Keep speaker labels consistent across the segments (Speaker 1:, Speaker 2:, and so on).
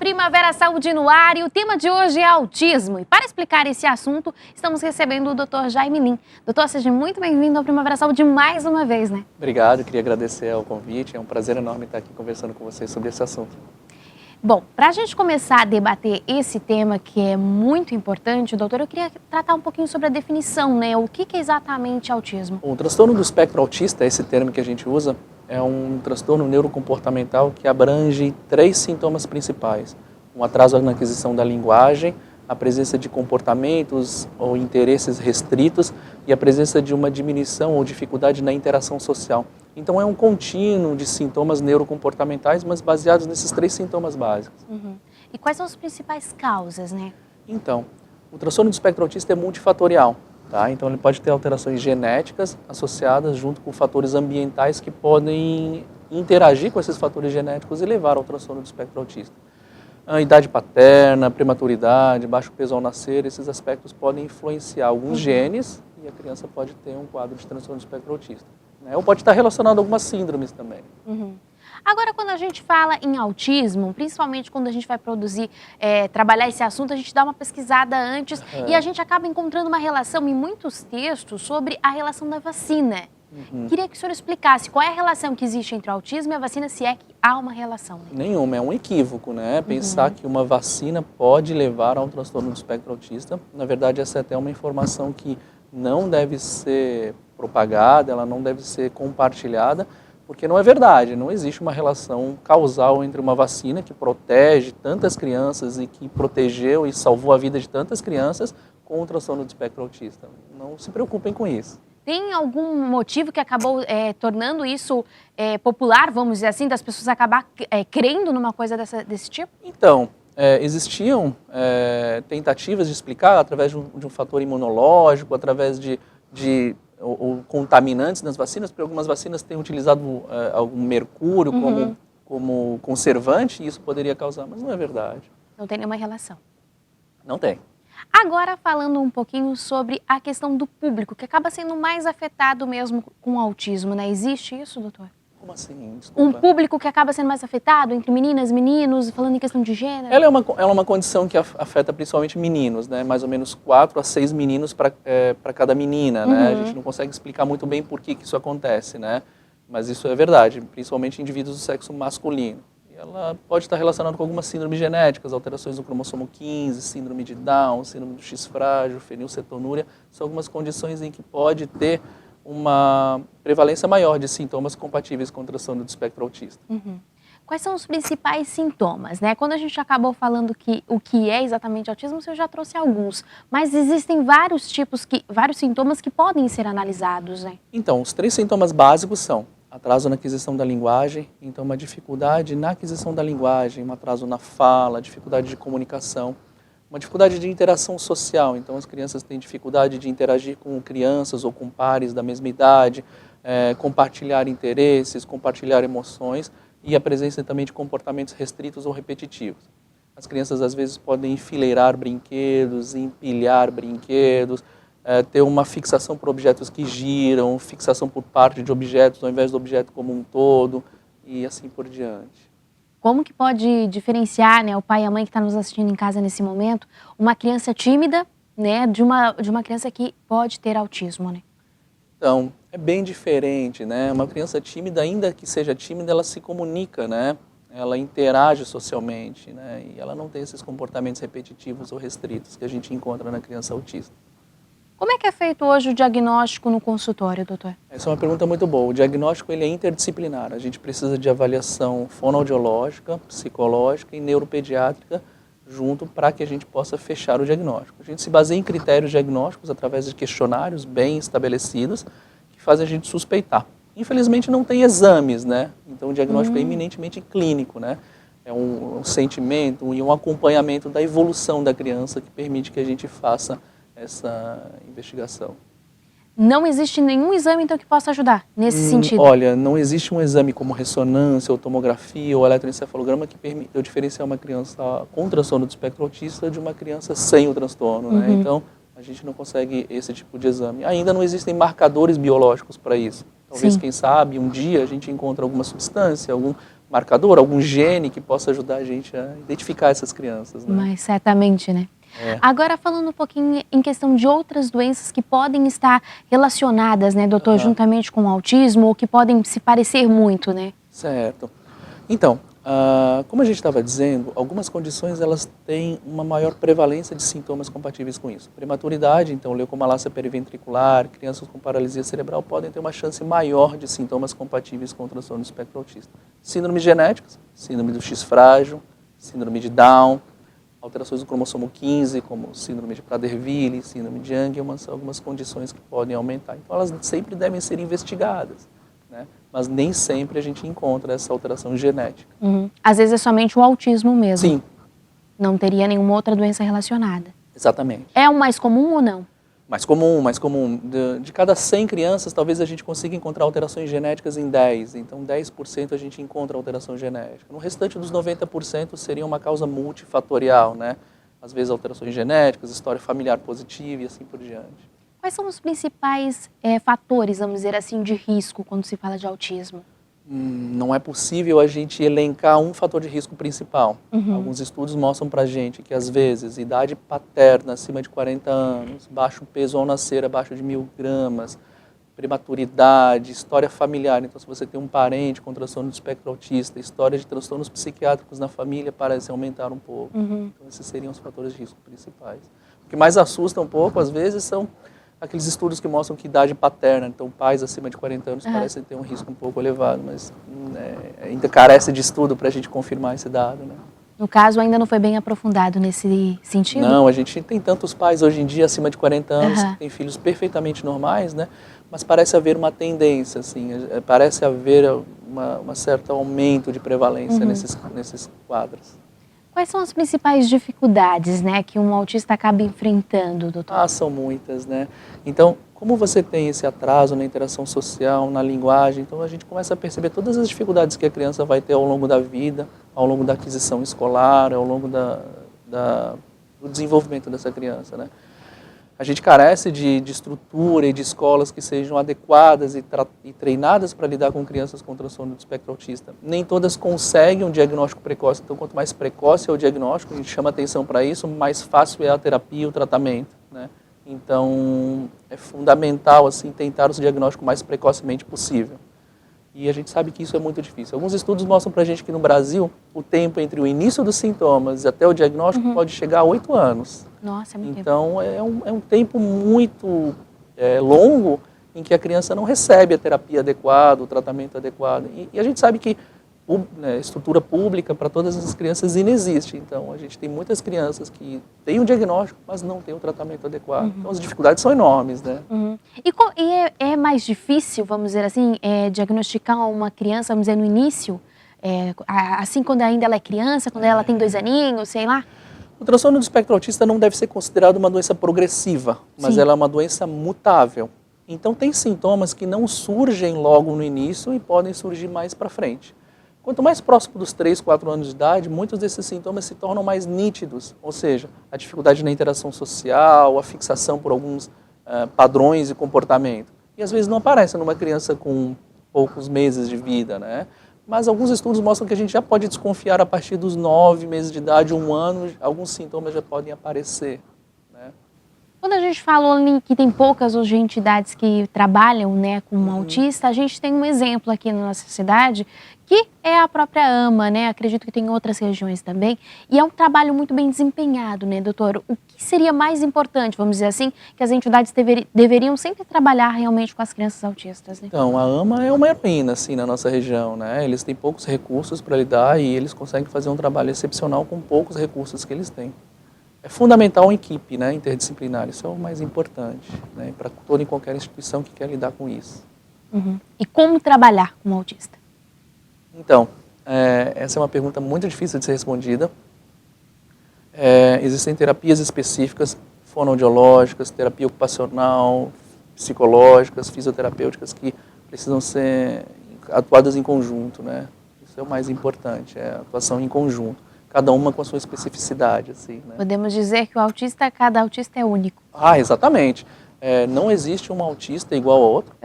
Speaker 1: Primavera Saúde no ar e o tema de hoje é autismo. E para explicar esse assunto, estamos recebendo o Dr. Jaime Lim. Doutor, seja muito bem-vindo ao Primavera Saúde mais uma vez, né?
Speaker 2: Obrigado, queria agradecer ao convite, é um prazer enorme estar aqui conversando com vocês sobre esse assunto.
Speaker 1: Bom, para a gente começar a debater esse tema que é muito importante, doutor, eu queria tratar um pouquinho sobre a definição, né? O que é exatamente autismo?
Speaker 2: O transtorno do espectro autista, esse termo que a gente usa, é um transtorno neurocomportamental que abrange 3 sintomas principais. Um atraso na aquisição da linguagem, a presença de comportamentos ou interesses restritos e a presença de uma diminuição ou dificuldade na interação social. Então é um contínuo de sintomas neurocomportamentais, mas baseados nesses 3 sintomas básicos.
Speaker 1: E quais são as principais causas, né?
Speaker 2: Então, o transtorno do espectro autista é multifatorial, tá? Então ele pode ter alterações genéticas associadas junto com fatores ambientais que podem interagir com esses fatores genéticos e levar ao transtorno do espectro autista. A idade paterna, prematuridade, baixo peso ao nascer, esses aspectos podem influenciar alguns genes e a criança pode ter um quadro de transtorno do espectro autista, né? Ou pode estar relacionado a algumas síndromes também.
Speaker 1: Agora, quando a gente fala em autismo, principalmente quando a gente vai trabalhar esse assunto, a gente dá uma pesquisada antes e a gente acaba encontrando uma relação em muitos textos sobre a relação da vacina. Queria que o senhor explicasse qual é a relação que existe entre o autismo e a vacina, se é que há uma relação.
Speaker 2: Nenhuma, é um equívoco, né? Pensar que uma vacina pode levar a um transtorno do espectro autista. Na verdade, essa é até uma informação que não deve ser propagada, ela não deve ser compartilhada, porque não é verdade, não existe uma relação causal entre uma vacina que protege tantas crianças e que protegeu e salvou a vida de tantas crianças com o transtorno do espectro autista. Não se preocupem com isso.
Speaker 1: Tem algum motivo que acabou tornando isso popular, vamos dizer assim, das pessoas acabar crendo numa coisa desse tipo?
Speaker 2: Então, existiam tentativas de explicar através de um fator imunológico, através de contaminantes nas vacinas, porque algumas vacinas têm utilizado algum mercúrio como conservante e isso poderia causar, mas não é verdade.
Speaker 1: Não tem nenhuma relação.
Speaker 2: Não tem.
Speaker 1: Agora, falando um pouquinho sobre a questão do público, que acaba sendo mais afetado mesmo com o autismo, né? Existe isso, doutor?
Speaker 2: Como assim? Desculpa.
Speaker 1: Um público que acaba sendo mais afetado, entre meninas e meninos, falando em questão de gênero?
Speaker 2: Ela é uma condição que afeta principalmente meninos, né? Mais ou menos 4 a 6 meninos para cada menina, né? A gente não consegue explicar muito bem por que isso acontece, né? Mas isso é verdade, principalmente em indivíduos do sexo masculino. Ela pode estar relacionada com algumas síndromes genéticas, alterações do cromossomo 15, síndrome de Down, síndrome do X frágil, fenilcetonúria. São algumas condições em que pode ter uma prevalência maior de sintomas compatíveis com o transtorno do espectro autista.
Speaker 1: Quais são os principais sintomas, né? Quando a gente acabou falando o que é exatamente autismo, você já trouxe alguns. Mas existem vários sintomas que podem ser analisados, né?
Speaker 2: Então, os 3 sintomas básicos são atraso na aquisição da linguagem, então uma dificuldade na aquisição da linguagem, um atraso na fala, dificuldade de comunicação, uma dificuldade de interação social, então as crianças têm dificuldade de interagir com crianças ou com pares da mesma idade, compartilhar interesses, compartilhar emoções e a presença também de comportamentos restritos ou repetitivos. As crianças às vezes podem enfileirar brinquedos, empilhar brinquedos, ter uma fixação por objetos que giram, fixação por parte de objetos ao invés do objeto como um todo e assim por diante.
Speaker 1: Como que pode diferenciar, né, o pai e a mãe que está nos assistindo em casa nesse momento, uma criança tímida, né, de uma criança que pode ter autismo, né?
Speaker 2: Então, é bem diferente, né? Uma criança tímida, ainda que seja tímida, ela se comunica, né? Ela interage socialmente, né? E ela não tem esses comportamentos repetitivos ou restritos que a gente encontra na criança autista.
Speaker 1: Como é que é feito hoje o diagnóstico no consultório, doutor?
Speaker 2: Essa é uma pergunta muito boa. O diagnóstico ele é interdisciplinar. A gente precisa de avaliação fonoaudiológica, psicológica e neuropediátrica junto para que a gente possa fechar o diagnóstico. A gente se baseia em critérios diagnósticos através de questionários bem estabelecidos que fazem a gente suspeitar. Infelizmente não tem exames, né? Então o diagnóstico é eminentemente clínico, né? É um sentimento e um acompanhamento da evolução da criança que permite que a gente faça essa investigação.
Speaker 1: Não existe nenhum exame, então, que possa ajudar nesse sentido?
Speaker 2: Olha, não existe um exame como ressonância, ou tomografia, ou eletroencefalograma que permita eu diferenciar uma criança com transtorno do espectro autista de uma criança sem o transtorno, né? Então, a gente não consegue esse tipo de exame. Ainda não existem marcadores biológicos para isso. Talvez, quem sabe, um dia a gente encontre alguma substância, algum marcador, algum gene que possa ajudar a gente a identificar essas crianças, né?
Speaker 1: Mas certamente, né?
Speaker 2: É.
Speaker 1: Agora, falando um pouquinho em questão de outras doenças que podem estar relacionadas, né, doutor, juntamente com o autismo, ou que podem se parecer muito, né?
Speaker 2: Certo. Então, como a gente estava dizendo, algumas condições elas têm uma maior prevalência de sintomas compatíveis com isso. Prematuridade, então leucomalácia periventricular, crianças com paralisia cerebral podem ter uma chance maior de sintomas compatíveis com o transtorno do espectro autista. Síndromes genéticas, síndrome do X frágil, síndrome de Down, alterações do cromossomo 15, como síndrome de Prader-Willi, síndrome de Young, algumas condições que podem aumentar. Então elas sempre devem ser investigadas, né? Mas nem sempre a gente encontra essa alteração genética.
Speaker 1: Às vezes é somente o autismo mesmo.
Speaker 2: Sim.
Speaker 1: Não teria nenhuma outra doença relacionada.
Speaker 2: Exatamente.
Speaker 1: É o mais comum ou não?
Speaker 2: Mais comum, mais comum. De cada 100 crianças, talvez a gente consiga encontrar alterações genéticas em 10. Então, 10% a gente encontra alteração genética. No restante dos 90% seria uma causa multifatorial, né? Às vezes alterações genéticas, história familiar positiva e assim por diante.
Speaker 1: Quais são os principais fatores, vamos dizer assim, de risco quando se fala de autismo?
Speaker 2: Não é possível a gente elencar um fator de risco principal. Alguns estudos mostram pra gente que, às vezes, idade paterna acima de 40 anos, baixo peso ao nascer abaixo de 1.000 gramas, prematuridade, história familiar. Então, se você tem um parente com transtorno do espectro autista, história de transtornos psiquiátricos na família parece aumentar um pouco. Então, esses seriam os fatores de risco principais. O que mais assusta um pouco, às vezes, são aqueles estudos que mostram que idade paterna, então pais acima de 40 anos parecem ter um risco um pouco elevado, mas ainda carece de estudo para a gente confirmar esse dado, né?
Speaker 1: No caso, ainda não foi bem aprofundado nesse sentido?
Speaker 2: Não, a gente tem tantos pais hoje em dia acima de 40 anos que têm filhos perfeitamente normais, né? Mas parece haver uma tendência, assim, parece haver uma certo aumento de prevalência nesses quadros.
Speaker 1: Quais são as principais dificuldades, né, que um autista acaba enfrentando, doutor?
Speaker 2: São muitas, né? Então, como você tem esse atraso na interação social, na linguagem, então a gente começa a perceber todas as dificuldades que a criança vai ter ao longo da vida, ao longo da aquisição escolar, ao longo do desenvolvimento dessa criança, né? A gente carece de estrutura e de escolas que sejam adequadas e treinadas para lidar com crianças com transtorno do espectro autista. Nem todas conseguem um diagnóstico precoce, então quanto mais precoce é o diagnóstico, a gente chama atenção para isso, mais fácil é a terapia e o tratamento, né? Então, é fundamental assim, tentar o diagnóstico o mais precocemente possível. E a gente sabe que isso é muito difícil. Alguns estudos mostram para a gente que no Brasil, o tempo entre o início dos sintomas e até o diagnóstico pode chegar a 8 anos.
Speaker 1: Nossa, é muito tempo.
Speaker 2: Então, é um tempo muito longo em que a criança não recebe a terapia adequada, o tratamento adequado. E a gente sabe que estrutura pública para todas as crianças inexiste. Então, a gente tem muitas crianças que têm o diagnóstico, mas não têm o tratamento adequado. Então, as dificuldades são enormes, né?
Speaker 1: E é mais difícil, vamos dizer assim, diagnosticar uma criança, vamos dizer, no início, assim quando ainda ela é criança, quando ela tem 2 aninhos, sei lá?
Speaker 2: O transtorno do espectro autista não deve ser considerado uma doença progressiva, mas ela é uma doença mutável. Então, tem sintomas que não surgem logo no início e podem surgir mais para frente. Quanto mais próximo dos 3, 4 anos de idade, muitos desses sintomas se tornam mais nítidos, ou seja, a dificuldade na interação social, a fixação por alguns padrões de comportamento. E às vezes não aparece numa criança com poucos meses de vida, né? Mas alguns estudos mostram que a gente já pode desconfiar a partir dos 9 meses de idade, 1 ano, alguns sintomas já podem aparecer, né?
Speaker 1: Quando a gente falou que tem poucas hoje entidades que trabalham, né, com um autista, a gente tem um exemplo aqui na nossa cidade, que é a própria AMA, né? Acredito que tem em outras regiões também. E é um trabalho muito bem desempenhado, né, doutor? O que seria mais importante, vamos dizer assim, que as entidades deveriam sempre trabalhar realmente com as crianças autistas, né?
Speaker 2: Então, a AMA é uma heroína, assim, na nossa região, né? Eles têm poucos recursos para lidar e eles conseguem fazer um trabalho excepcional com poucos recursos que eles têm. É fundamental uma equipe, né, interdisciplinar, isso é o mais importante, né, para toda e qualquer instituição que quer lidar com isso.
Speaker 1: E como trabalhar com o autista?
Speaker 2: Então, essa é uma pergunta muito difícil de ser respondida. Existem terapias específicas, fonoaudiológicas, terapia ocupacional, psicológicas, fisioterapêuticas, que precisam ser atuadas em conjunto, né? Isso é o mais importante, é a atuação em conjunto. Cada uma com a sua especificidade, assim, né?
Speaker 1: Podemos dizer que cada autista é único.
Speaker 2: Exatamente. Não existe um autista igual ao outro.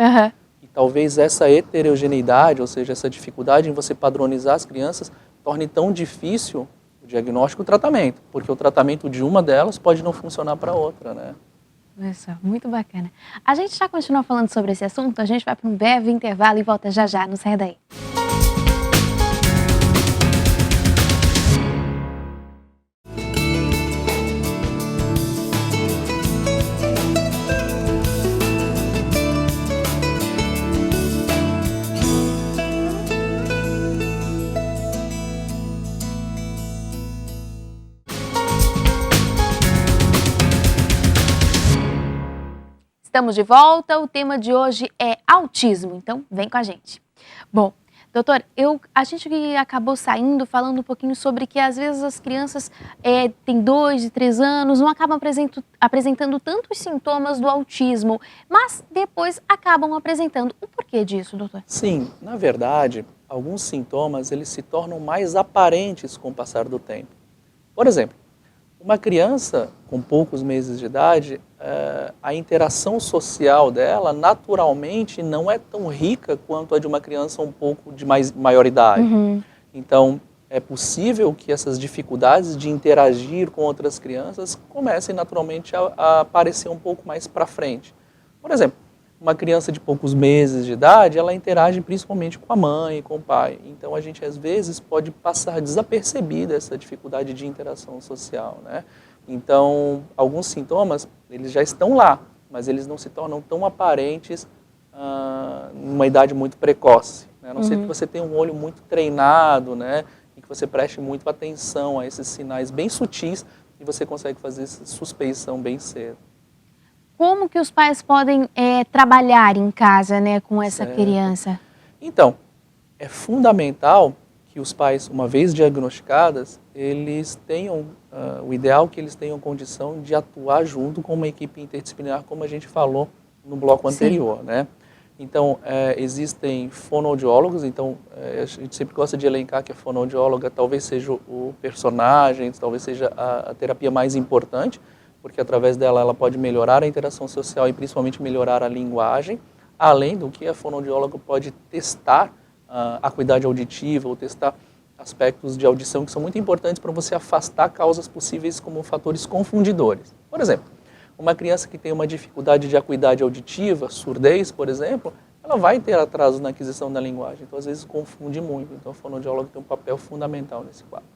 Speaker 2: E talvez essa heterogeneidade, ou seja, essa dificuldade em você padronizar as crianças, torne tão difícil o diagnóstico e o tratamento, porque o tratamento de uma delas pode não funcionar para a outra, né?
Speaker 1: Olha só, muito bacana. A gente já continua falando sobre esse assunto, a gente vai para um breve intervalo e volta já já, não sai daí. Estamos de volta, o tema de hoje é autismo, então vem com a gente. Bom, doutor, a gente acabou saindo falando um pouquinho sobre que às vezes as crianças têm 2 e 3 anos, não acabam apresentando tantos sintomas do autismo, mas depois acabam apresentando. O porquê disso, doutor?
Speaker 2: Sim, na verdade, alguns sintomas eles se tornam mais aparentes com o passar do tempo. Por exemplo, uma criança com poucos meses de idade, a interação social dela naturalmente não é tão rica quanto a de uma criança um pouco de maior idade.
Speaker 1: Uhum.
Speaker 2: Então, é possível que essas dificuldades de interagir com outras crianças comecem naturalmente a aparecer um pouco mais para frente. Por exemplo, uma criança de poucos meses de idade, ela interage principalmente com a mãe e com o pai. Então, a gente às vezes pode passar desapercebida essa dificuldade de interação social, né? Então, alguns sintomas, eles já estão lá, mas eles não se tornam tão aparentes numa idade muito precoce, né? A não ser que você tenha um olho muito treinado, né? E que você preste muito atenção a esses sinais bem sutis e você consegue fazer essa suspeição bem cedo.
Speaker 1: Como que os pais podem trabalhar em casa, né, com essa
Speaker 2: Certo.
Speaker 1: criança?
Speaker 2: Então, é fundamental que os pais, uma vez diagnosticadas, eles tenham, o ideal é que eles tenham condição de atuar junto com uma equipe interdisciplinar, como a gente falou no bloco anterior, né? Então, existem fonoaudiólogos, então a gente sempre gosta de elencar que a fonoaudióloga talvez seja o personagem, talvez seja a terapia mais importante, porque através dela ela pode melhorar a interação social e principalmente melhorar a linguagem, além do que a fonoaudióloga pode testar a acuidade auditiva ou testar aspectos de audição que são muito importantes para você afastar causas possíveis como fatores confundidores. Por exemplo, uma criança que tem uma dificuldade de acuidade auditiva, surdez, por exemplo, ela vai ter atraso na aquisição da linguagem, então às vezes confunde muito, então a fonoaudióloga tem um papel fundamental nesse quadro.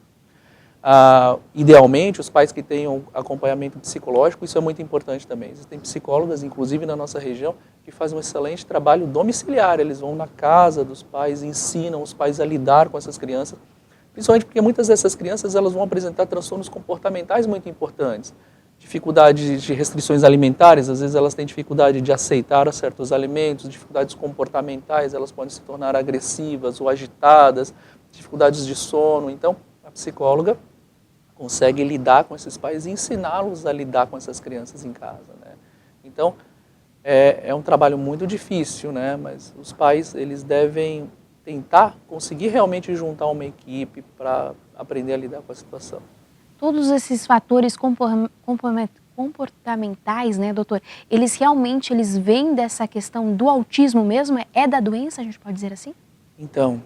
Speaker 2: Idealmente, os pais que tenham acompanhamento psicológico, isso é muito importante também. Existem psicólogas, inclusive na nossa região, que fazem um excelente trabalho domiciliar. Eles vão na casa dos pais, ensinam os pais a lidar com essas crianças, principalmente porque muitas dessas crianças elas vão apresentar transtornos comportamentais muito importantes. Dificuldades de restrições alimentares, às vezes elas têm dificuldade de aceitar certos alimentos, dificuldades comportamentais, elas podem se tornar agressivas ou agitadas, dificuldades de sono. Então, a psicóloga consegue lidar com esses pais e ensiná-los a lidar com essas crianças em casa, né? Então, é um trabalho muito difícil, né? Mas os pais, eles devem tentar conseguir realmente juntar uma equipe para aprender a lidar com a situação.
Speaker 1: Todos esses fatores comportamentais, né, doutor, eles realmente vêm dessa questão do autismo mesmo? É da doença, a gente pode dizer assim?
Speaker 2: Então,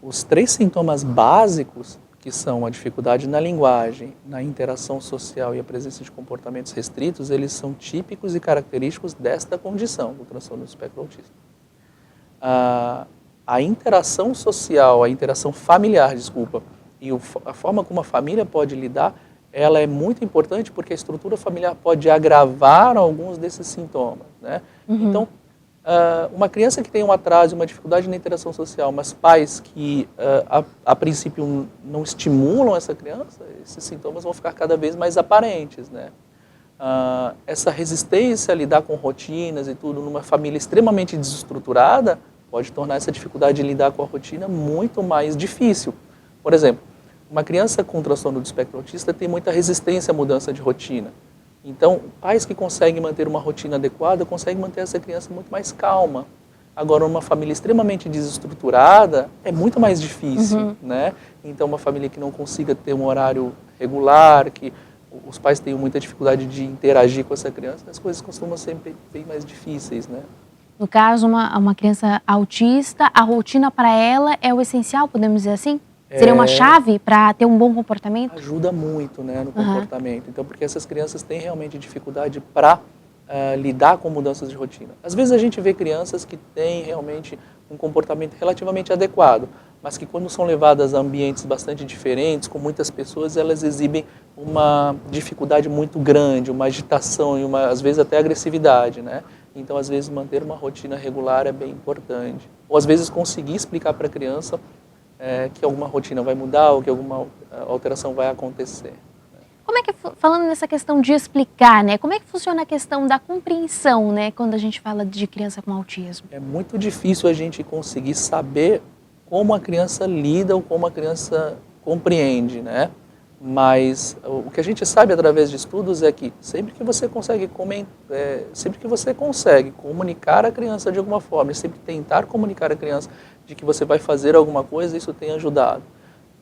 Speaker 2: os 3 sintomas básicos, que são a dificuldade na linguagem, na interação social e a presença de comportamentos restritos, eles são típicos e característicos desta condição, do transtorno do espectro autista. A interação social, a interação familiar, e a forma como a família pode lidar, ela é muito importante porque a estrutura familiar pode agravar alguns desses sintomas, né? Então, uma criança que tem um atraso, uma dificuldade na interação social, mas pais que a princípio não estimulam essa criança, esses sintomas vão ficar cada vez mais aparentes, né? Essa resistência a lidar com rotinas e tudo numa família extremamente desestruturada pode tornar essa dificuldade de lidar com a rotina muito mais difícil. Por exemplo, uma criança com transtorno do espectro autista tem muita resistência à mudança de rotina. Então, pais que conseguem manter uma rotina adequada conseguem manter essa criança muito mais calma. Agora, uma família extremamente desestruturada é muito mais difícil, né? Então, uma família que não consiga ter um horário regular, que os pais tenham muita dificuldade de interagir com essa criança, as coisas costumam ser bem mais difíceis, né?
Speaker 1: No caso, uma criança autista, a rotina para ela é o essencial, podemos dizer assim? Seria uma chave para ter um bom comportamento?
Speaker 2: Ajuda muito, né, no comportamento. Então, porque essas crianças têm realmente dificuldade para lidar com mudanças de rotina. Às vezes a gente vê crianças que têm realmente um comportamento relativamente adequado, mas que quando são levadas a ambientes bastante diferentes, com muitas pessoas, elas exibem uma dificuldade muito grande, uma agitação e às vezes até agressividade, né? Então, às vezes, manter uma rotina regular é bem importante. Ou, às vezes, conseguir explicar para a criança que alguma rotina vai mudar ou que alguma alteração vai acontecer.
Speaker 1: Como é que, falando nessa questão de explicar, né, como é que funciona a questão da compreensão, né, quando a gente fala de criança com autismo?
Speaker 2: É muito difícil a gente conseguir saber como a criança lida ou como a criança compreende, né? Mas o que a gente sabe através de estudos é que sempre que você consegue comunicar a criança de alguma forma, e sempre tentar comunicar a criança de que você vai fazer alguma coisa, isso tem ajudado.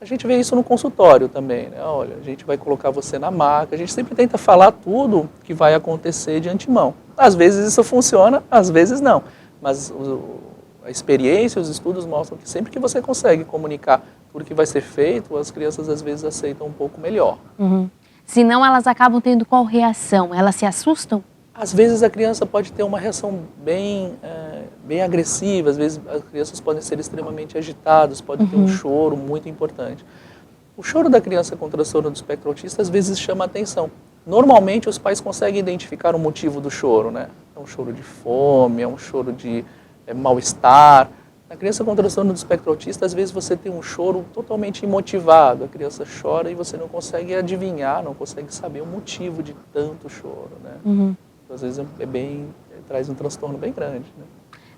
Speaker 2: A gente vê isso no consultório também, né? Olha, a gente vai colocar você na maca, a gente sempre tenta falar tudo que vai acontecer de antemão. Às vezes isso funciona, às vezes não, mas a experiência, os estudos mostram que sempre que você consegue comunicar tudo que vai ser feito, as crianças às vezes aceitam um pouco melhor.
Speaker 1: Senão elas acabam tendo qual reação? Elas se assustam?
Speaker 2: Às vezes a criança pode ter uma reação bem agressiva, às vezes as crianças podem ser extremamente agitadas, pode ter um choro muito importante. O choro da criança com transtorno do espectro autista às vezes chama a atenção. Normalmente os pais conseguem identificar o motivo do choro, né? É um choro de fome, é um choro de mal-estar. Na criança com transtorno do espectro autista, às vezes você tem um choro totalmente imotivado. A criança chora e você não consegue adivinhar, não consegue saber o motivo de tanto choro, né? Então, às vezes traz um transtorno bem grande, né?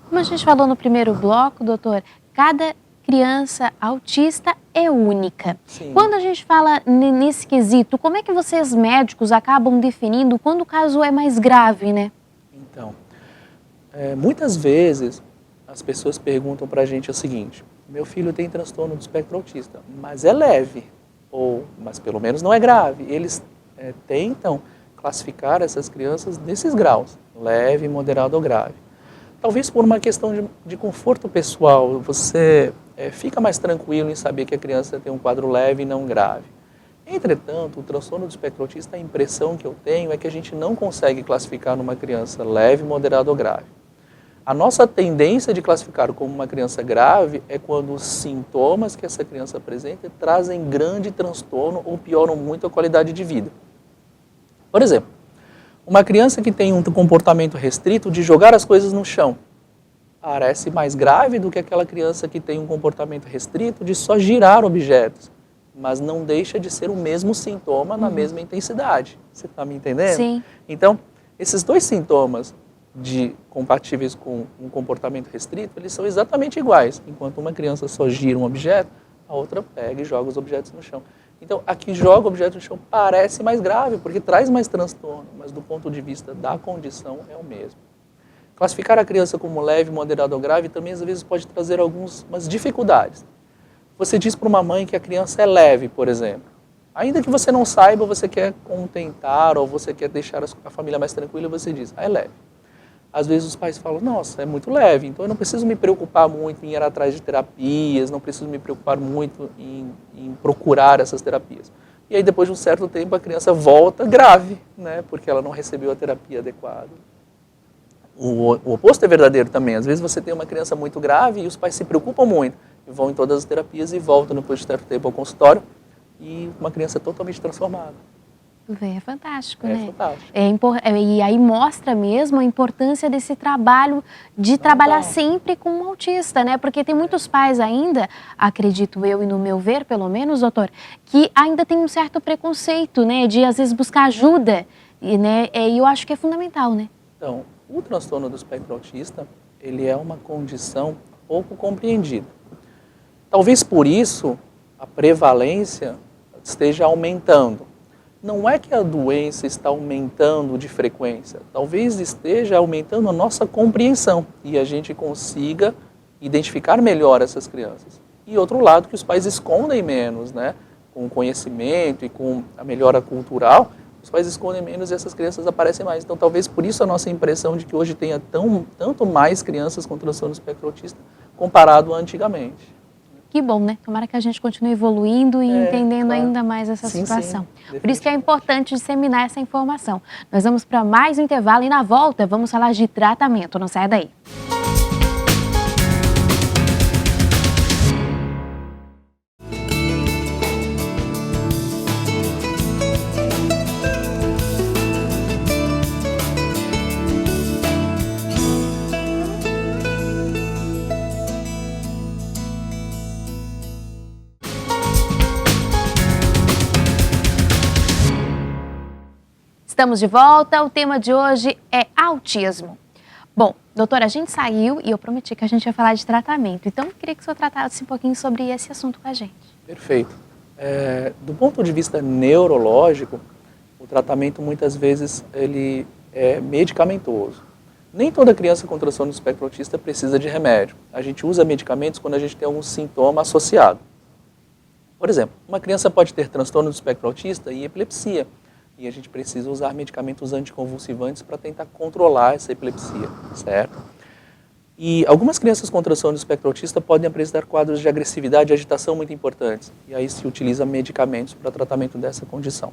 Speaker 1: Como a gente falou no primeiro bloco, doutor, cada criança autista é única.
Speaker 2: Sim.
Speaker 1: Quando a gente fala nesse quesito, como é que vocês médicos acabam definindo quando o caso é mais grave, né?
Speaker 2: Então, muitas vezes as pessoas perguntam pra gente o seguinte: meu filho tem transtorno do espectro autista, mas é leve, mas pelo menos não é grave. Eles tentam classificar essas crianças nesses graus, leve, moderado ou grave. Talvez por uma questão de conforto pessoal, você fica mais tranquilo em saber que a criança tem um quadro leve e não grave. Entretanto, o transtorno do espectro autista, a impressão que eu tenho é que a gente não consegue classificar numa criança leve, moderado ou grave. A nossa tendência de classificar como uma criança grave é quando os sintomas que essa criança apresenta trazem grande transtorno ou pioram muito a qualidade de vida. Por exemplo, uma criança que tem um comportamento restrito de jogar as coisas no chão parece mais grave do que aquela criança que tem um comportamento restrito de só girar objetos, mas não deixa de ser o mesmo sintoma na mesma intensidade. Você está me entendendo?
Speaker 1: Sim.
Speaker 2: Então, esses dois sintomas compatíveis com um comportamento restrito, eles são exatamente iguais. Enquanto uma criança só gira um objeto, a outra pega e joga os objetos no chão. Então, a que joga o objeto no chão parece mais grave, porque traz mais transtorno, mas do ponto de vista da condição é o mesmo. Classificar a criança como leve, moderado ou grave também às vezes pode trazer algumas dificuldades. Você diz para uma mãe que a criança é leve, por exemplo. Ainda que você não saiba, você quer contentar ou você quer deixar a família mais tranquila, você diz, é leve. Às vezes os pais falam, nossa, é muito leve, então eu não preciso me preocupar muito em ir atrás de terapias, não preciso me preocupar muito em procurar essas terapias. E aí depois de um certo tempo a criança volta grave, né, porque ela não recebeu a terapia adequada. O oposto é verdadeiro também, às vezes você tem uma criança muito grave e os pais se preocupam muito, e vão em todas as terapias e voltam depois de certo tempo ao consultório e uma criança totalmente transformada.
Speaker 1: É fantástico, né?
Speaker 2: Fantástico.
Speaker 1: E aí mostra mesmo a importância desse trabalho, de trabalhar sempre com um autista, né? Porque tem muitos pais ainda, acredito eu e no meu ver, pelo menos, doutor, que ainda tem um certo preconceito, né? De às vezes buscar ajuda, e eu acho que é fundamental, né?
Speaker 2: Então, o transtorno do espectro autista, ele é uma condição pouco compreendida. Talvez por isso a prevalência esteja aumentando. Não é que a doença está aumentando de frequência, talvez esteja aumentando a nossa compreensão e a gente consiga identificar melhor essas crianças. E outro lado, que os pais escondem menos, né? Com o conhecimento e com a melhora cultural, os pais escondem menos e essas crianças aparecem mais. Então, talvez por isso a nossa impressão de que hoje tenha tanto mais crianças com transtorno do espectro autista comparado a antigamente.
Speaker 1: Que bom, né? Tomara que a gente continue evoluindo e entendendo
Speaker 2: claro.
Speaker 1: ainda mais essa
Speaker 2: Sim,
Speaker 1: situação.
Speaker 2: sim,
Speaker 1: Por isso que é importante disseminar essa informação. Nós vamos para mais um intervalo e na volta vamos falar de tratamento. Não saia daí. Estamos de volta, o tema de hoje é autismo. Bom, doutora, a gente saiu e eu prometi que a gente ia falar de tratamento, então eu queria que o senhor tratasse um pouquinho sobre esse assunto com a gente.
Speaker 2: Perfeito. Do ponto de vista neurológico, o tratamento muitas vezes ele é medicamentoso. Nem toda criança com transtorno do espectro autista precisa de remédio. A gente usa medicamentos quando a gente tem algum sintoma associado. Por exemplo, uma criança pode ter transtorno do espectro autista e epilepsia. E a gente precisa usar medicamentos anticonvulsivantes para tentar controlar essa epilepsia, certo? E algumas crianças com transtorno do espectro autista podem apresentar quadros de agressividade e agitação muito importantes. E aí se utiliza medicamentos para tratamento dessa condição.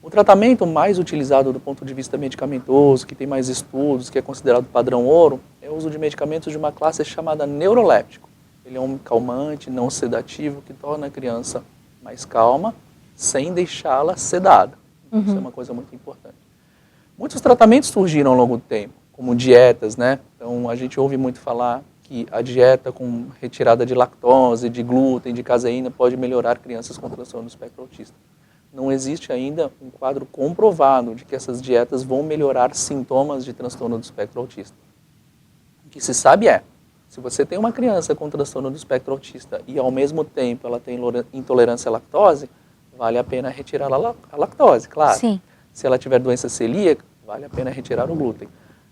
Speaker 2: O tratamento mais utilizado do ponto de vista medicamentoso, que tem mais estudos, que é considerado padrão ouro, é o uso de medicamentos de uma classe chamada neuroléptico. Ele é um calmante não sedativo que torna a criança mais calma, sem deixá-la sedada. Isso é uma coisa muito importante. Muitos tratamentos surgiram ao longo do tempo, como dietas, né? Então, a gente ouve muito falar que a dieta com retirada de lactose, de glúten, de caseína pode melhorar crianças com transtorno do espectro autista. Não existe ainda um quadro comprovado de que essas dietas vão melhorar sintomas de transtorno do espectro autista. O que se sabe é, se você tem uma criança com transtorno do espectro autista e ao mesmo tempo ela tem intolerância à lactose, vale a pena retirar a lactose, claro.
Speaker 1: Sim.
Speaker 2: Se ela tiver doença celíaca, vale a pena retirar o glúten.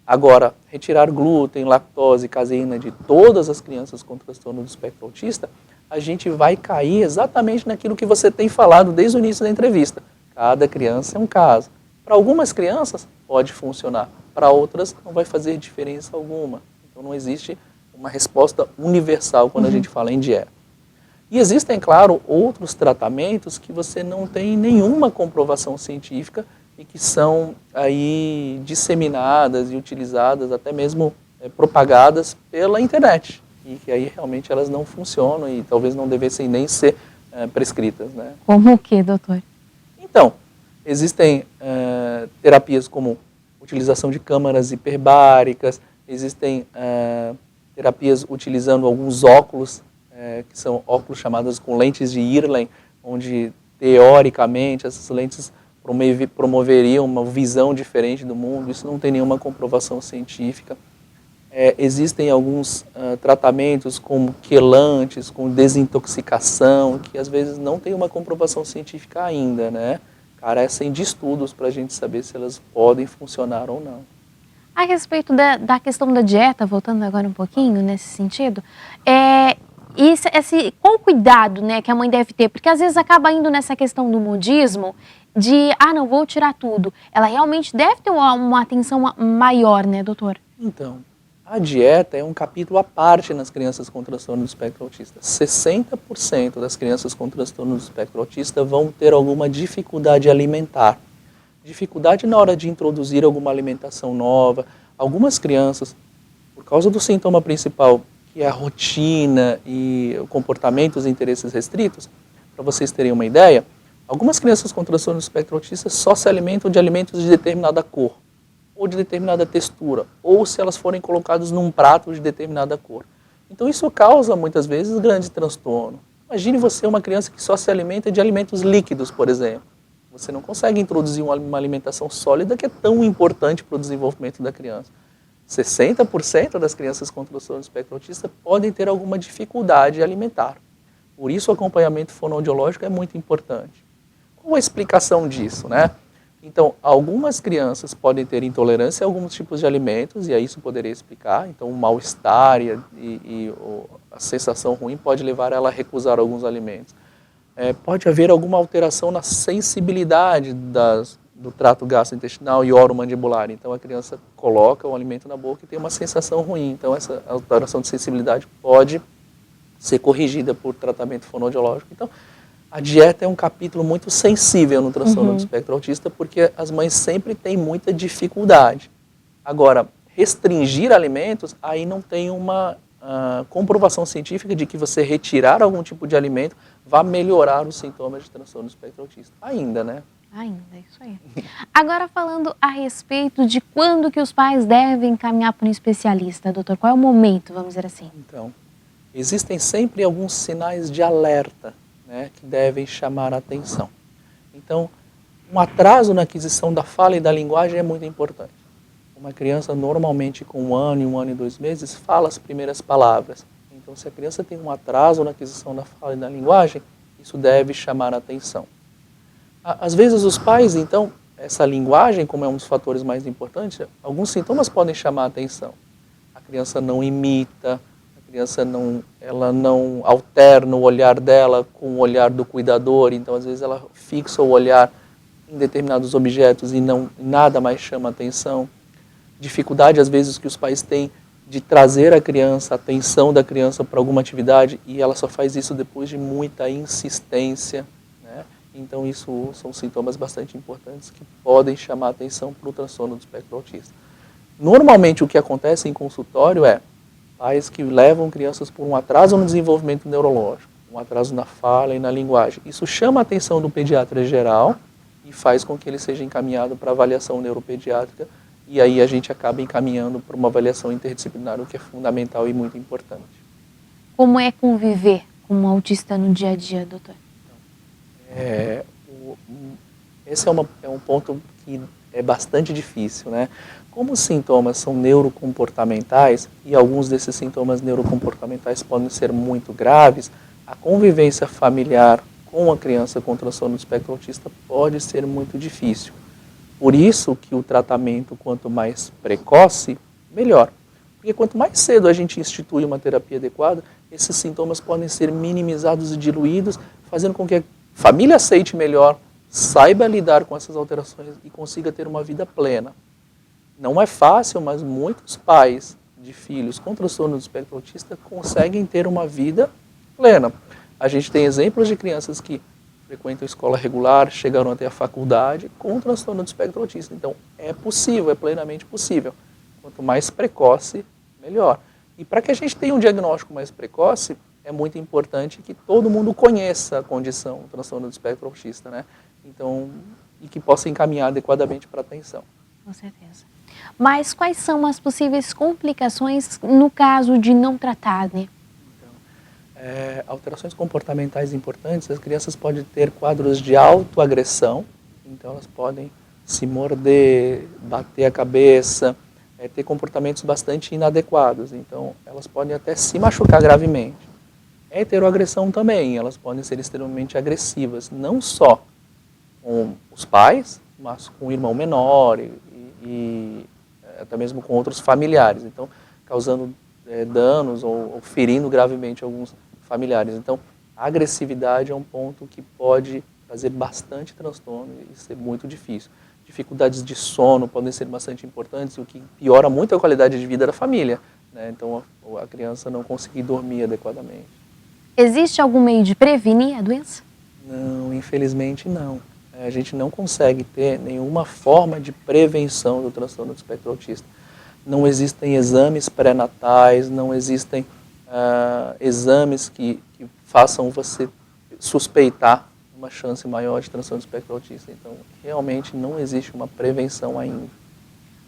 Speaker 2: Agora, retirar glúten, lactose, caseína de todas as crianças com transtorno do espectro autista, a gente vai cair exatamente naquilo que você tem falado desde o início da entrevista. Cada criança é um caso. Para algumas crianças pode funcionar, para outras não vai fazer diferença alguma. Então não existe uma resposta universal quando a gente fala em dieta. E existem, claro, outros tratamentos que você não tem nenhuma comprovação científica e que são aí disseminadas e utilizadas, até mesmo propagadas pela internet. E que aí realmente elas não funcionam e talvez não devessem nem ser prescritas, né?
Speaker 1: Como o que, doutor?
Speaker 2: Então, existem terapias como utilização de câmaras hiperbáricas, existem terapias utilizando alguns óculos, que são óculos chamados com lentes de Irlen, onde teoricamente essas lentes promoveriam uma visão diferente do mundo. Isso não tem nenhuma comprovação científica. Existem alguns tratamentos como quelantes, com desintoxicação, que às vezes não tem uma comprovação científica ainda, né? Carecem de estudos para a gente saber se elas podem funcionar ou não.
Speaker 1: A respeito da questão da dieta, voltando agora um pouquinho nesse sentido, qual o cuidado, né, que a mãe deve ter? Porque às vezes acaba indo nessa questão do modismo de, não, vou tirar tudo. Ela realmente deve ter uma atenção maior, né, doutor?
Speaker 2: Então, a dieta é um capítulo à parte nas crianças com transtorno do espectro autista. 60% das crianças com transtorno do espectro autista vão ter alguma dificuldade alimentar. Dificuldade na hora de introduzir alguma alimentação nova. Algumas crianças, por causa do sintoma principal, que é a rotina e o comportamento, os interesses restritos, para vocês terem uma ideia, algumas crianças com transtorno do espectro autista só se alimentam de alimentos de determinada cor, ou de determinada textura, ou se elas forem colocadas num prato de determinada cor. Então isso causa, muitas vezes, grande transtorno. Imagine você uma criança que só se alimenta de alimentos líquidos, por exemplo. Você não consegue introduzir uma alimentação sólida que é tão importante para o desenvolvimento da criança. 60% das crianças com transtorno do espectro autista podem ter alguma dificuldade alimentar. Por isso o acompanhamento fonoaudiológico é muito importante. Qual a explicação disso, né? Então, algumas crianças podem ter intolerância a alguns tipos de alimentos, e aí isso poderia explicar. Então, o mal-estar e a sensação ruim pode levar ela a recusar alguns alimentos. Pode haver alguma alteração na sensibilidade do trato gastrointestinal e oromandibular. Então a criança coloca o alimento na boca e tem uma sensação ruim. Então essa alteração de sensibilidade pode ser corrigida por tratamento fonoaudiológico. Então a dieta é um capítulo muito sensível no transtorno do espectro autista, porque as mães sempre têm muita dificuldade. Agora, restringir alimentos, aí não tem uma comprovação científica de que você retirar algum tipo de alimento vai melhorar os sintomas de transtorno do espectro autista. Ainda, né?
Speaker 1: Ainda, isso aí. Agora falando a respeito de quando que os pais devem encaminhar para um especialista, doutor, qual é o momento, vamos dizer assim?
Speaker 2: Então, existem sempre alguns sinais de alerta, né, que devem chamar a atenção. Então, um atraso na aquisição da fala e da linguagem é muito importante. Uma criança normalmente com 1 ano e 2 meses fala as primeiras palavras. Então, se a criança tem um atraso na aquisição da fala e da linguagem, isso deve chamar a atenção. Às vezes os pais, então, essa linguagem, como é um dos fatores mais importantes, alguns sintomas podem chamar a atenção. A criança não imita, a criança ela não alterna o olhar dela com o olhar do cuidador, então às vezes ela fixa o olhar em determinados objetos e nada mais chama a atenção. Dificuldade às vezes que os pais têm de trazer a atenção da criança para alguma atividade e ela só faz isso depois de muita insistência, né? Então isso são sintomas bastante importantes que podem chamar a atenção para o transtorno do espectro autista. Normalmente o que acontece em consultório é pais que levam crianças por um atraso no desenvolvimento neurológico, um atraso na fala e na linguagem. Isso chama a atenção do pediatra geral e faz com que ele seja encaminhado para avaliação neuropediátrica. E aí a gente acaba encaminhando para uma avaliação interdisciplinar, o que é fundamental e muito importante.
Speaker 1: Como é conviver com um autista no dia a dia, doutor?
Speaker 2: Esse é um ponto que é bastante difícil, né? Como os sintomas são neurocomportamentais, e alguns desses sintomas neurocomportamentais podem ser muito graves, a convivência familiar com a criança com transtorno do espectro autista pode ser muito difícil. Por isso que o tratamento, quanto mais precoce, melhor. Porque quanto mais cedo a gente institui uma terapia adequada, esses sintomas podem ser minimizados e diluídos, fazendo com que a família aceite melhor, saiba lidar com essas alterações e consiga ter uma vida plena. Não é fácil, mas muitos pais de filhos com transtorno do espectro autista conseguem ter uma vida plena. A gente tem exemplos de crianças que frequentam escola regular, chegaram até a faculdade com transtorno do espectro autista. Então, é possível, é plenamente possível. Quanto mais precoce, melhor. E para que a gente tenha um diagnóstico mais precoce, é muito importante que todo mundo conheça a condição do transtorno do espectro autista, né? Então, e que possa encaminhar adequadamente para a atenção.
Speaker 1: Com certeza. Mas quais são as possíveis complicações no caso de não tratar, né?
Speaker 2: Alterações comportamentais importantes, as crianças podem ter quadros de autoagressão, então elas podem se morder, bater a cabeça, ter comportamentos bastante inadequados, então elas podem até se machucar gravemente. Heteroagressão também, elas podem ser extremamente agressivas, não só com os pais, mas com o irmão menor e até mesmo com outros familiares, então causando danos ou ferindo gravemente alguns familiares. Então, a agressividade é um ponto que pode trazer bastante transtorno e ser muito difícil. Dificuldades de sono podem ser bastante importantes, o que piora muito a qualidade de vida da família, né? Então, a criança não conseguir dormir adequadamente.
Speaker 1: Existe algum meio de prevenir a doença?
Speaker 2: Não, infelizmente não. A gente não consegue ter nenhuma forma de prevenção do transtorno do espectro autista. Não existem exames pré-natais, não existem exames que façam você suspeitar uma chance maior de transtorno do espectro autista. Então, realmente não existe uma prevenção ainda.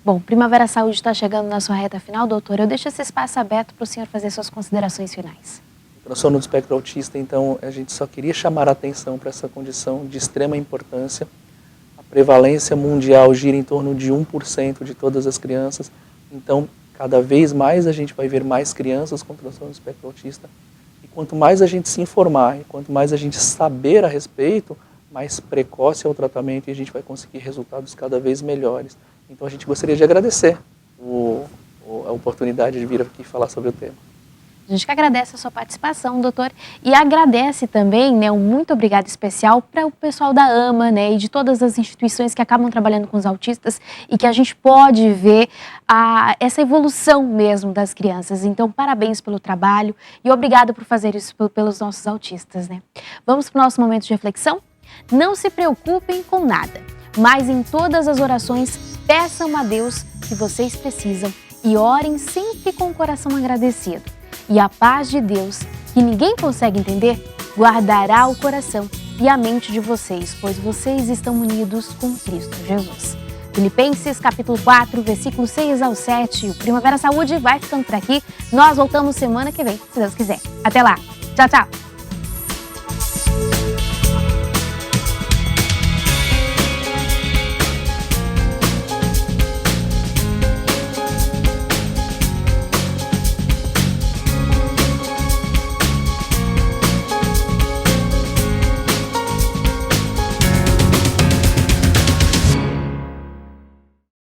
Speaker 1: Bom, Primavera Saúde está chegando na sua reta final, doutor. Eu deixo esse espaço aberto para o senhor fazer suas considerações finais.
Speaker 2: O transtorno do espectro autista, então, a gente só queria chamar a atenção para essa condição de extrema importância. A prevalência mundial gira em torno de 1% de todas as crianças. Então, cada vez mais a gente vai ver mais crianças com transtorno do espectro autista. E quanto mais a gente se informar, e quanto mais a gente saber a respeito, mais precoce é o tratamento e a gente vai conseguir resultados cada vez melhores. Então a gente gostaria de agradecer a oportunidade de vir aqui falar sobre o tema.
Speaker 1: A gente que agradece a sua participação, doutor, e agradece também, né, um muito obrigado especial para o pessoal da AMA, né, e de todas as instituições que acabam trabalhando com os autistas e que a gente pode ver essa evolução mesmo das crianças. Então, parabéns pelo trabalho e obrigado por fazer isso pelos nossos autistas, né. Vamos para o nosso momento de reflexão? Não se preocupem com nada, mas em todas as orações peçam a Deus que vocês precisam e orem sempre com o coração agradecido. E a paz de Deus, que ninguém consegue entender, guardará o coração e a mente de vocês, pois vocês estão unidos com Cristo Jesus. Filipenses capítulo 4, versículos 6 ao 7. O Primavera Saúde vai ficando por aqui. Nós voltamos semana que vem, se Deus quiser. Até lá. Tchau, tchau.